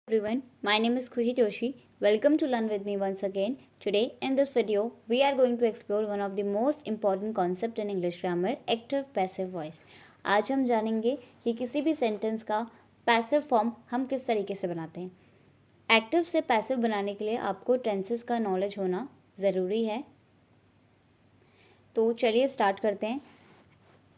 Everyone, my name is Khushi Joshi. Welcome to Learn with me once again. Today in this video, we are going to explore one of the most important concept in English grammar, active passive voice. आज हम जानेंगे कि किसी भी sentence का passive form हम किस तरीके से बनाते हैं. एक्टिव से पैसिव बनाने के लिए आपको टेंसेस का नॉलेज होना ज़रूरी है. तो चलिए स्टार्ट करते हैं.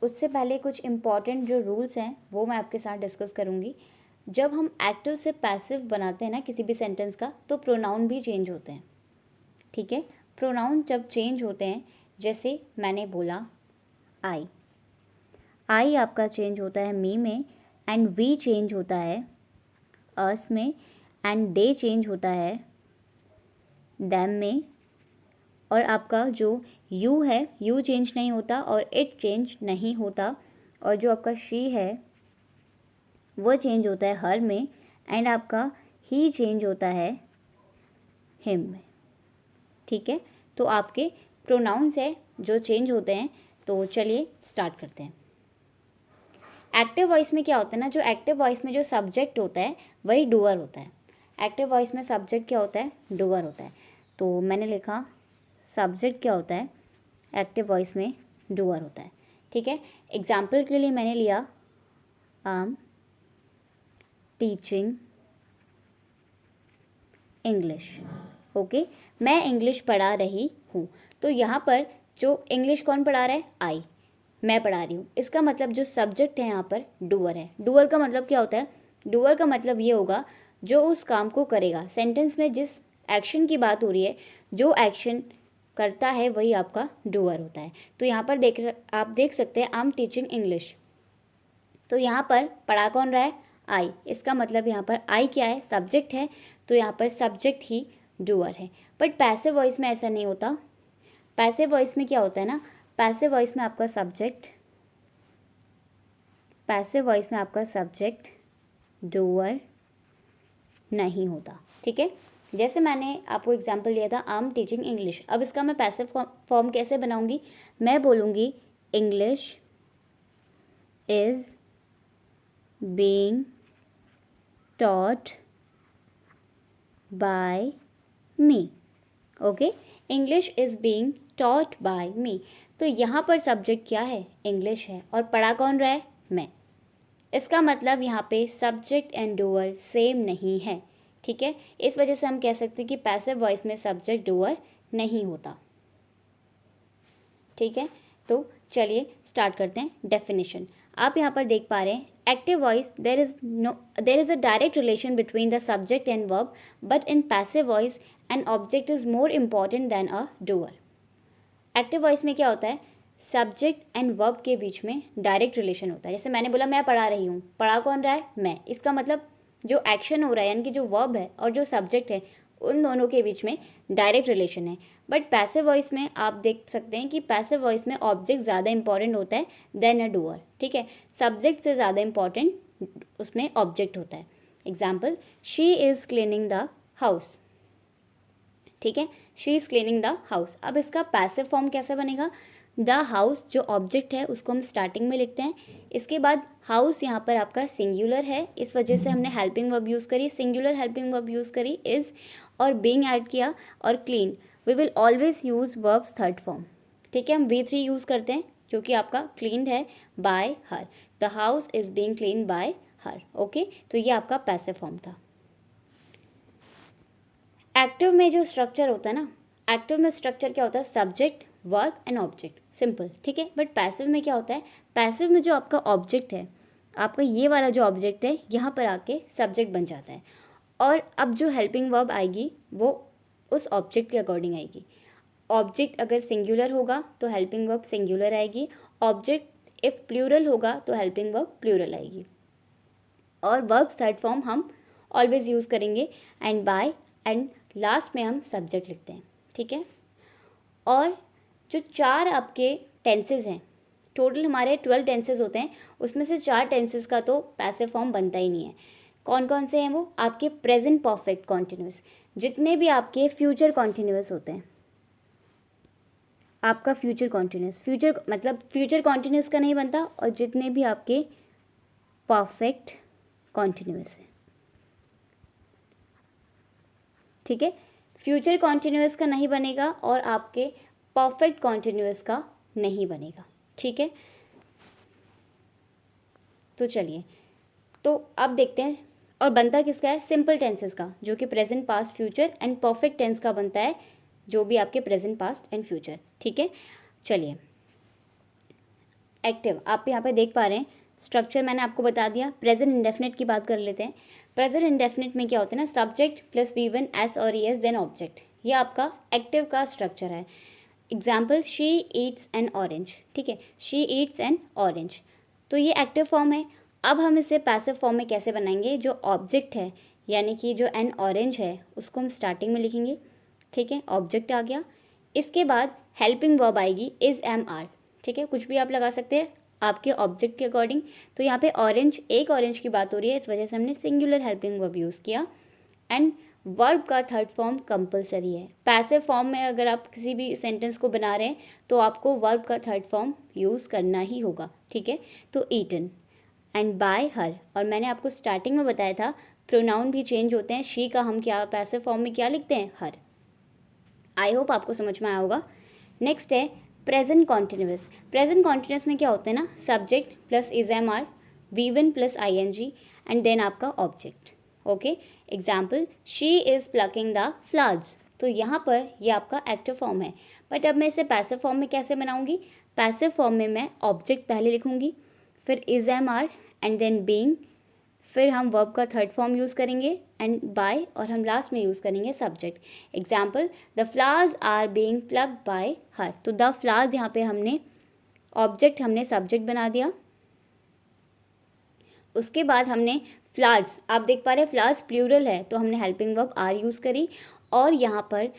उससे पहले कुछ इम्पॉर्टेंट जो रूल्स हैं वो मैं आपके साथ डिस्कस करूँगी. जब हम एक्टिव से पैसिव बनाते हैं ना किसी भी सेंटेंस का, तो प्रोनाउन भी चेंज होते हैं. ठीक है, प्रोनाउन जब चेंज होते हैं, जैसे मैंने बोला आई आपका चेंज होता है मी में, एंड वी चेंज होता है अस में, एंड दे चेंज होता है दैम में, और आपका जो यू है, यू चेंज नहीं होता और इट चेंज नहीं होता, और जो आपका शी है वो चेंज होता है हर में, एंड आपका ही चेंज होता है हिम में. ठीक है, तो आपके प्रोनाउंस है जो चेंज होते हैं. तो चलिए स्टार्ट करते हैं. एक्टिव वॉइस में क्या होता है ना, जो एक्टिव वॉइस में जो सब्जेक्ट होता है वही डूअर होता है. एक्टिव वॉइस में सब्जेक्ट क्या होता है, डूअर होता है. तो मैंने लिखा सब्जेक्ट क्या होता है, एक्टिव वॉइस में डूअर होता है. ठीक है, एग्जाम्पल के लिए मैंने लिया टीचिंग इंग्लिश. ओके, मैं इंग्लिश पढ़ा रही हूँ. तो यहाँ पर जो इंग्लिश कौन पढ़ा रहा है, आई, मैं पढ़ा रही हूँ. इसका मतलब जो सब्जेक्ट है यहाँ पर डूअर है. डूअर का मतलब क्या होता है, डूअर का मतलब ये होगा जो उस काम को करेगा. सेंटेंस में जिस एक्शन की बात हो रही है, जो एक्शन करता है वही आपका डूअर होता है. तो यहाँ पर आप देख सकते हैं आई एम टीचिंग इंग्लिश. तो यहाँ पर पढ़ा कौन रहा है, आई. इसका मतलब यहाँ पर आई क्या है, सब्जेक्ट है. तो यहाँ पर सब्जेक्ट ही डूअर है. बट पैसिव वॉइस में ऐसा नहीं होता. पैसिव वॉइस में क्या होता है ना, पैसिव वॉइस में आपका सब्जेक्ट डूअर नहीं होता. ठीक है, जैसे मैंने आपको एग्जांपल दिया था आई एम टीचिंग इंग्लिश. अब इसका मैं पैसिव फॉर्म कैसे बनाऊंगी, मैं बोलूँगी English is being taught by me. Okay, English is being taught by me. तो यहाँ पर सब्जेक्ट क्या है, इंग्लिश है, और पढ़ा कौन रहा है, मैं. इसका मतलब यहाँ पे सब्जेक्ट एंड डूअर सेम नहीं है. ठीक है, इस वजह से हम कह सकते हैं कि पैसिव वॉइस में सब्जेक्ट डूअर नहीं होता. ठीक है, तो चलिए स्टार्ट करते हैं. डेफिनेशन आप यहाँ पर देख पा रहे हैं, active voice there is a direct relation between the subject and verb, but in passive voice an object is more important than a doer. Active voice में क्या होता है, सब्जेक्ट एंड वर्ब के बीच में डायरेक्ट रिलेशन होता है. जैसे मैंने बोला मैं पढ़ा रही हूँ, पढ़ा कौन रहा है, मैं. इसका मतलब जो एक्शन हो रहा है, यानी कि जो वर्ब है और जो सब्जेक्ट है, उन दोनों के बीच में डायरेक्ट रिलेशन है. बट पैसिव वॉइस में आप देख सकते हैं कि पैसिव वॉइस में ऑब्जेक्ट ज़्यादा इंपॉर्टेंट होता है देन अ डूअर. ठीक है, सब्जेक्ट से ज़्यादा इंपॉर्टेंट उसमें ऑब्जेक्ट होता है. Example, she is cleaning the house. ठीक है, she is cleaning the house. अब इसका पैसिव फॉर्म कैसे बनेगा, द हाउस जो ऑब्जेक्ट है उसको हम स्टार्टिंग में लिखते हैं. इसके बाद हाउस यहाँ पर आपका सिंगुलर है, इस वजह से हमने हेल्पिंग वर्ब यूज़ करी, सिंगुलर हेल्पिंग वर्ब यूज़ करी इज़, और बीइंग ऐड किया, और clean. We will always use verbs third form. ठीक है, हम V3 यूज़ करते हैं जो कि आपका क्लीन्ड है bye her. The house is being clean bye her. Okay, तो ये आपका पैसिव फॉर्म था. एक्टिव में जो स्ट्रक्चर होता है ना, एक्टिव में स्ट्रक्चर क्या होता है, subject, verb and object, simple. ठीक है, बट पैसिव में क्या होता है, पैसिव में जो आपका ऑब्जेक्ट है, आपका ये वाला जो ऑब्जेक्ट है यहाँ पर आके सब्जेक्ट बन जाता है, और अब जो हेल्पिंग वर्ब आएगी वो उस ऑब्जेक्ट के अकॉर्डिंग आएगी. ऑब्जेक्ट अगर सिंगुलर होगा तो हेल्पिंग वर्ब सिंगुलर आएगी, ऑब्जेक्ट इफ़ प्लूरल होगा तो हेल्पिंग वर्ब प्लूरल आएगी, और वर्ब थर्ड फॉर्म हम ऑलवेज यूज़ करेंगे, एंड बाय, एंड लास्ट में हम सब्जेक्ट लिखते हैं. ठीक है, और जो 4 आपके टेंसेज हैं, टोटल हमारे 12 टेंसेज होते हैं, उसमें से 4 टेंसेज का तो पैसिव फॉर्म बनता ही नहीं है. कौन कौन से हैं वो, आपके प्रेजेंट परफेक्ट कॉन्टिन्यूस, जितने भी आपके फ्यूचर कॉन्टिन्यूस होते हैं, आपका फ्यूचर कॉन्टिन्यूस, फ्यूचर मतलब फ्यूचर कॉन्टिन्यूस का नहीं बनता, और जितने भी आपके परफेक्ट कॉन्टिन्यूस है. ठीक है, फ्यूचर कॉन्टिन्यूअस का नहीं बनेगा और आपके परफेक्ट कॉन्टिन्यूअस का नहीं बनेगा, ठीक है। तो चलिए, तो अब देखते हैं, और बनता किसका है, सिंपल टेंसेस का, जो कि present past future and perfect tense का बनता है, जो भी आपके प्रेजेंट पास्ट एंड फ्यूचर, ठीक है। चलिए, एक्टिव आप यहाँ पे देख पा रहे हैं, स्ट्रक्चर मैंने आपको बता दिया। प्रेजेंट इंडेफिनिट की बात कर लेते हैं। प्रेजेंट इंडेफिनिट में क्या होता है ना, सब्जेक्ट प्लस V1 एस और ES देन ऑब्जेक्ट, ये आपका एक्टिव का स्ट्रक्चर है। Example, she Yeats N orange, ठीक है, शी ईट्स एन ऑरेंज, तो ये एक्टिव फॉर्म है। अब हम इसे पैसिव फॉर्म में कैसे बनाएंगे, जो ऑब्जेक्ट है यानी कि जो एन ऑरेंज है उसको हम स्टार्टिंग में लिखेंगे, ठीक है, ऑब्जेक्ट आ गया। इसके बाद हेल्पिंग वर्ब आएगी इज एम आर, ठीक है, कुछ भी आप लगा सकते हैं आपके ऑब्जेक्ट के अकॉर्डिंग। तो यहाँ पे ऑरेंज, एक ऑरेंज की बात हो रही है, इस वजह से हमने सिंगुलर हेल्पिंग वर्ब यूज़ किया। एंड वर्ब का थर्ड फॉर्म कंपलसरी है। पैसिव फॉर्म में अगर आप किसी भी सेंटेंस को बना रहे हैं तो आपको वर्ब का थर्ड फॉर्म यूज़ करना ही होगा, ठीक है। तो ईटन एंड बाय हर, और मैंने आपको स्टार्टिंग में बताया था प्रोनाउन भी चेंज होते हैं। शी का हम क्या पैसिव फॉर्म में क्या लिखते हैं, हर। आई होप आपको समझ में आया होगा। नेक्स्ट है प्रेजेंट कॉन्टिन्यूअस। प्रेजेंट कॉन्टिन्यूअस में क्या होता है ना, subject plus is am are, V1 plus ING and then आपका object, okay. Example, she is plucking the flowers, तो यहाँ पर ये आपका एक्टिव फॉर्म है। बट अब मैं इसे पैसिव फॉर्म में कैसे बनाऊंगी, पैसिव फॉर्म में मैं ऑब्जेक्ट पहले लिखूंगी, फिर is am are and then being, फिर हम वर्ब का थर्ड फॉर्म यूज़ करेंगे एंड बाय, और हम लास्ट में यूज़ करेंगे subject. Example, the flowers are being plucked by her, तो द फ्लावर्स यहाँ पे हमने ऑब्जेक्ट, हमने सब्जेक्ट बना दिया। उसके बाद हमने फ्लावर्स, आप देख पा रहे हैं फ्लावर्स प्लूरल है, तो हमने हेल्पिंग वर्ब आर यूज़ करी। और यहाँ पर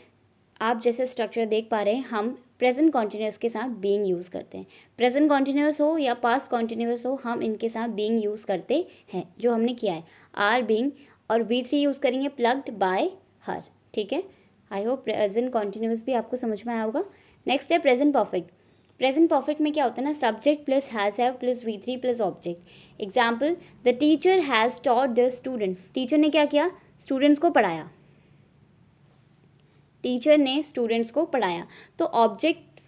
आप जैसे स्ट्रक्चर देख पा रहे हैं, हम प्रेजेंट कॉन्टिन्यूअस के साथ बीइंग यूज़ करते हैं। प्रेजेंट कॉन्टिन्यूअस हो या पास्ट कॉन्टिन्यूअस हो, हम इनके साथ बीइंग यूज़ करते हैं, जो हमने किया है, आर बीइंग, और V3 यूज़ करेंगे प्लग्ड बाय हर, ठीक है। आई होप प्रेजेंट कॉन्टिन्यूअस भी आपको समझ में आया होगा। नेक्स्ट है प्रेजेंट परफेक्ट। प्रेजेंट परफेक्ट में क्या होता है ना, subject plus has have plus V3 plus object. Example, the teacher has taught the students, teacher ने क्या किया, स्टूडेंट्स को पढ़ाया, टीचर ने स्टूडेंट्स को पढ़ाया। तो ऑब्जेक्ट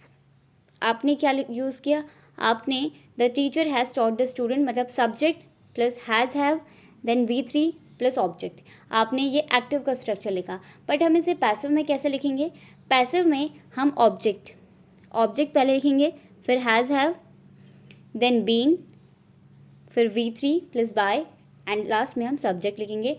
आपने क्या यूज़ किया, आपने the teacher has taught the student, मतलब subject plus has have then V3 plus object, आपने ये एक्टिव का स्ट्रक्चर लिखा। बट हम इसे पैसिव में कैसे लिखेंगे, पैसिव में हम ऑब्जेक्ट पहले लिखेंगे, फिर हैज़ हैव देन बीन, फिर V3 plus by and last में हम सब्जेक्ट लिखेंगे।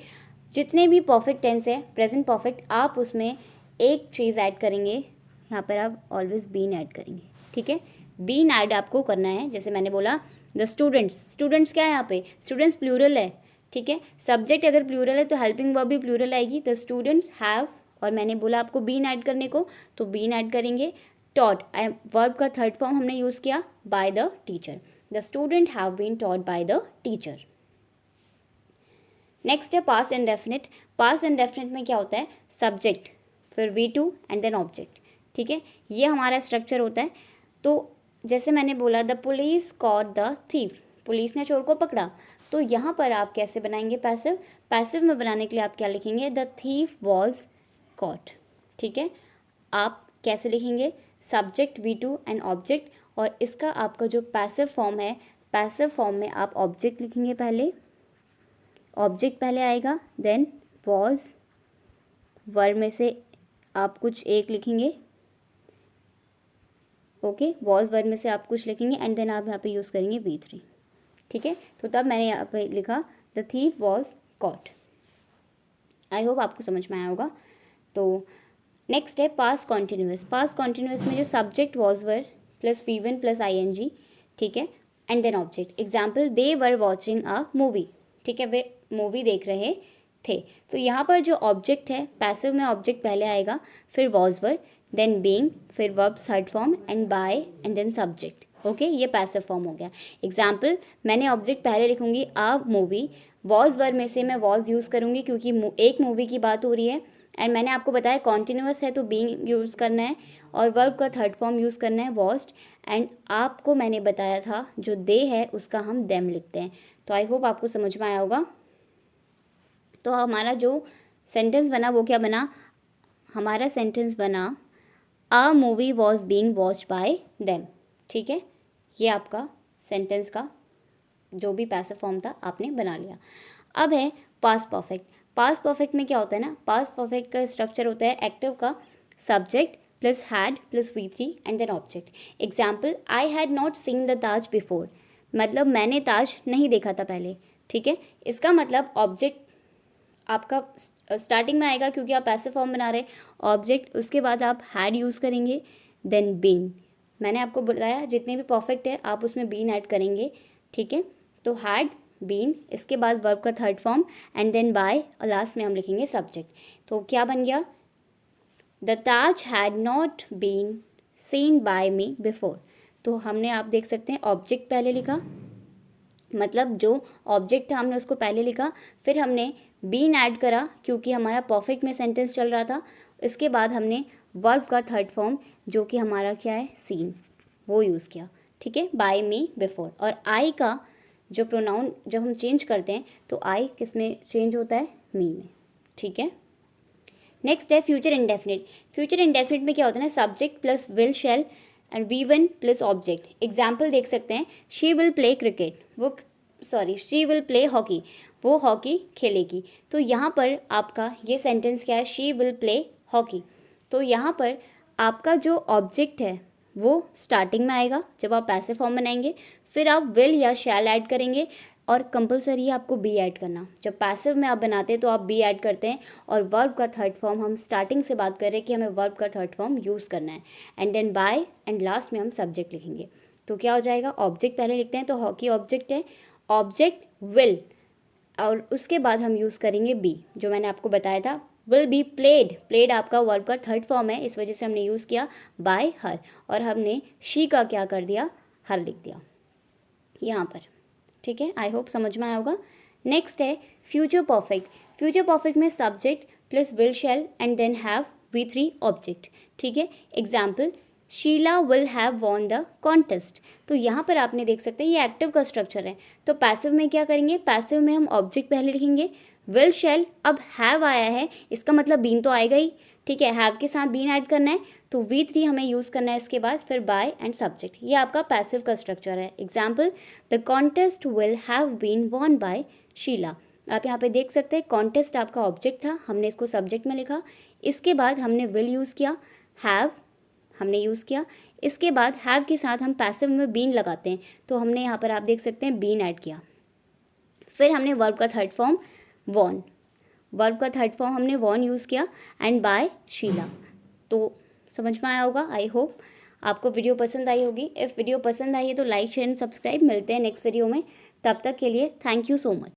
जितने भी परफेक्ट टेंस है प्रेजेंट परफेक्ट, आप उसमें एक चीज़ ऐड करेंगे, यहाँ पर आप ऑलवेज बीन ऐड करेंगे, ठीक है। बीन ऐड आपको करना है, जैसे मैंने बोला द स्टूडेंट्स क्या है यहाँ पे, स्टूडेंट्स प्लूरल है, ठीक है। सब्जेक्ट अगर प्लूरल है तो हेल्पिंग वर्ब भी प्लूरल आएगी, द स्टूडेंट्स हैव, और मैंने बोला आपको बीन ऐड करने को, तो बीन ऐड करेंगे। टॉट, वर्ब का थर्ड फॉर्म हमने यूज़ किया by the teacher, the student have been taught by the teacher. Next है पास्ट इंडेफिनिट। पास्ट इंडेफिनिट में क्या होता है, सब्जेक्ट फिर V2 एंड देन ऑब्जेक्ट, ठीक है, ये हमारा स्ट्रक्चर होता है। तो जैसे मैंने बोला the police caught the thief, police ने चोर को पकड़ा, तो यहाँ पर आप कैसे बनाएंगे पैसिव, पैसिव में बनाने के लिए आप क्या लिखेंगे, द थीफ वॉज कॉट, ठीक है। आप कैसे लिखेंगे, सब्जेक्ट V2 एंड ऑब्जेक्ट, और इसका आपका जो पैसिव फॉर्म है, पैसिव फॉर्म में आप ऑब्जेक्ट लिखेंगे, पहले ऑब्जेक्ट पहले आएगा, देन वॉज, वर्ब में से आप कुछ एक लिखेंगे, ओके, वॉज वर्ब में से आप कुछ लिखेंगे एंड देन आप यहाँ पे यूज़ करेंगे V3, ठीक है। तो तब मैंने यहाँ पे लिखा the thief was caught. I hope आपको समझ में आया होगा। तो नेक्स्ट है पास्ट कॉन्टिन्यूअस। पास्ट कॉन्टिन्यूअस में जो subject was were plus V1 plus ING, ठीक है, and then object. Example, they were watching a movie, ठीक है, वे मूवी देख रहे थे। तो यहाँ पर जो ऑब्जेक्ट है, पैसिव में ऑब्जेक्ट पहले आएगा, फिर वॉज वर, देन बीइंग, फिर verb third form and by and then subject, okay, ये पैसिव फॉर्म हो गया। एग्जाम्पल, मैंने ऑब्जेक्ट पहले लिखूंगी अ मूवी, वॉज वर्ब में से मैं वॉज यूज़ करूँगी क्योंकि एक मूवी की बात हो रही है, एंड मैंने आपको बताया कॉन्टिन्यूअस है तो बीइंग यूज़ करना है, और वर्ब का थर्ड फॉर्म यूज़ करना है वॉज्ड, एंड आपको मैंने बताया था जो दे है उसका हम देम लिखते हैं। तो आई होप आपको समझ में आया होगा। तो हमारा जो सेंटेंस बना वो क्या बना, हमारा सेंटेंस बना a movie was being watched bye them. ठीक है, ये आपका सेंटेंस का जो भी पैसिव फॉर्म था आपने बना लिया। अब है पास्ट परफेक्ट। पास्ट परफेक्ट में क्या होता है ना, पास्ट परफेक्ट का स्ट्रक्चर होता है एक्टिव का subject plus had plus V3 and then object. Example, I had not seen the Taj before, मतलब मैंने ताज नहीं देखा था पहले। ठीक है, इसका मतलब ऑब्जेक्ट आपका स्टार्टिंग में आएगा क्योंकि आप पैसिव फॉर्म बना रहे ऑब्जेक्ट, उसके बाद आप हैड यूज़ करेंगे, देन बीन। मैंने आपको बताया जितने भी परफेक्ट है आप उसमें बीन ऐड करेंगे। ठीक है, तो हैड बीन, इसके बाद वर्ब का third form and then by, और लास्ट में हम लिखेंगे सब्जेक्ट। तो क्या बन गया, the Taj had not been seen by me before. तो हमने, आप देख सकते हैं, ऑब्जेक्ट पहले लिखा, मतलब जो ऑब्जेक्ट था हमने उसको पहले लिखा, फिर हमने बीन ऐड करा क्योंकि हमारा परफेक्ट में सेंटेंस चल रहा था। इसके बाद हमने वर्ब का थर्ड फॉर्म जो कि हमारा क्या है, सीन, वो यूज़ किया। ठीक है, बाय मी बिफोर। और आई का जो प्रोनाउन जब हम चेंज करते हैं तो आई किस में चेंज होता है, मी में। ठीक है, नेक्स्ट है फ्यूचर इंडेफिनिट। फ्यूचर इंडेफिनिट में क्या होता है ना, subject plus will shall and V1 plus object. Example देख सकते हैं, शी विल प्ले क्रिकेट, वो शी विल प्ले हॉकी, वो हॉकी खेलेगी। तो यहाँ पर आपका ये सेंटेंस क्या है, शी विल प्ले हॉकी। तो यहाँ पर आपका जो ऑब्जेक्ट है वो स्टार्टिंग में आएगा जब आप पैसिव फॉर्म बनाएंगे, फिर आप विल या शैल ऐड करेंगे, और कंपलसरी है आपको बी ऐड करना। जब पैसिव में आप बनाते हैं तो आप बी ऐड करते हैं, और वर्ब का थर्ड फॉर्म, हम स्टार्टिंग से बात कर रहे हैं कि हमें वर्ब का थर्ड फॉर्म यूज़ करना है, and then by, and last में हम सब्जेक्ट लिखेंगे। तो क्या हो जाएगा, ऑब्जेक्ट पहले लिखते हैं, तो हॉकी ऑब्जेक्ट है, ऑब्जेक्ट विल, और उसके बाद हम यूज़ करेंगे बी, जो मैंने आपको बताया था, विल बी प्लेड। प्लेड आपका वर्ब का थर्ड फॉर्म है, इस वजह से हमने यूज़ किया बाय हर, और हमने शी का क्या कर दिया, हर लिख दिया यहाँ पर। ठीक है, आई होप समझ में आया होगा। नेक्स्ट है फ्यूचर परफेक्ट। फ्यूचर परफेक्ट में subject plus will shall and then have V3 object. ठीक है, example, Sheela will have won the contest. तो यहाँ पर आपने देख सकते हैं ये एक्टिव का स्ट्रक्चर है, तो पैसिव में क्या करेंगे, पैसिव में हम ऑब्जेक्ट पहले लिखेंगे, विल शैल, अब हैव आया है इसका मतलब बीन तो आएगा ही। ठीक है, हैव के साथ बीन ऐड करना है, तो V3 हमें यूज़ करना है इसके बाद, फिर बाय एंड सब्जेक्ट। ये आपका पैसिव का स्ट्रक्चर है। Example, the contest will have been won by Sheela. आप यहाँ पे देख सकते हैं कॉन्टेस्ट आपका ऑब्जेक्ट था, हमने इसको सब्जेक्ट में लिखा, इसके बाद हमने विल यूज़ किया, हैव हमने यूज़ किया, इसके बाद हैव के साथ हम पैसिव में बीन लगाते हैं, तो हमने यहाँ पर आप देख सकते हैं बीन ऐड किया, फिर हमने वर्ब का थर्ड फॉर्म वॉन, वर्ब का थर्ड फॉर्म हमने वॉन यूज़ किया, एंड बाय शीला। तो समझ में आया होगा, आई होप आपको वीडियो पसंद आई होगी। इफ़ वीडियो पसंद आई है तो लाइक शेयर एंड सब्सक्राइब। मिलते हैं नेक्स्ट वीडियो में, तब तक के लिए थैंक यू सो मच।